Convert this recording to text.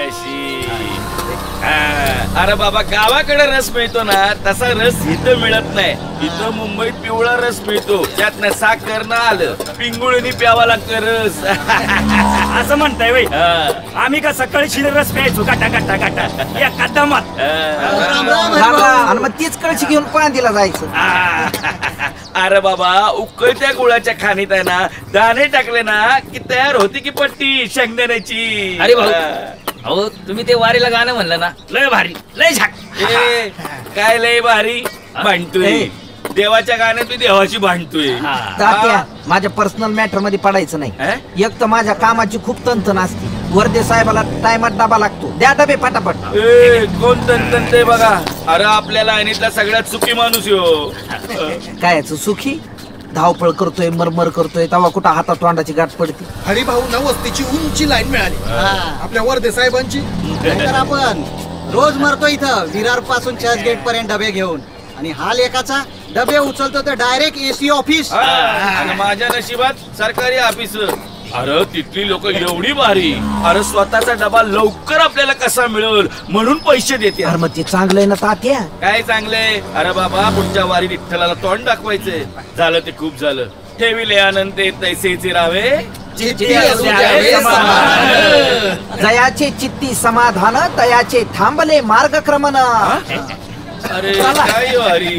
नशीब. अरे बाबा गावाकडे रस मिळतो ना तसा रस इथं मिळत नाही. इथं मुंबईत पिवळा रस मिळतो त्यात साखर ना आलं पिंगुळीनी प्यावा लागतं रस. असं म्हणताय वय आम्ही का सकाळी शिळे रस प्यायचो गाटा गाटा गाटा या कदमात. आणि मग तीच कळशी घेऊन पांदीला जायचं. अरे बाबा उकळत्या गुळाच्या खाणीत आहे ना दाणे टाकले ना की तयार होती की पट्टी शेंगदाण्याची. अरे भाऊ अहो तुम्ही ते वारीला गाणं म्हणलं ना लय भारी लय झाक. ए, काय लय भारी भांडतोय देवाच्या गाण्यात मी देवाची भांडतोय. तात्या माझ्या पर्सनल मॅटर मध्ये पडायचं नाही. एक तर माझ्या कामाची खूप तंतन असते. वर्दे साहेबाला टायमात डबा लागतो. द्या डबे पटापट. कोण तंतनते बघा. अरे आपल्या लाईनीतला सगळ्यात सुखी माणूस यो. कायच सुखी धावपळ करतोय मरमर करतोय तेव्हा कुठं हातात तोंडाची गाठ पडते. हरिभाऊंना वस्तीची उंची लाईन मिळाली आपल्या वर्दे साहेबांची. तर आपण रोज मरतो इथं विरार पासून चर्चगेट पर्यंत डबे घेऊन आणि हाल एकाचा डबे उचलतो तर डायरेक्ट एसी ऑफिस. आणि माझ्या नशिबात सरकारी ऑफिस. अरे तिथली लोक एवढी भारी. अरे स्वतःचा डबा लवकर आपल्याला कसा मिळेल म्हणून पैसे देते. अरे मग ते चांगलंय ना तात्या. काय चांगलंय. अरे बाबा पुढच्या वारी विठ्ठलाला तोंड दाखवायचंय. झालं ते खूप झालं. ठेविले आनंद तैसेचे राहावे जयाचे चित्ती समाधान तयाचे थांबले मार्गक्रमण. अरे काय वारी.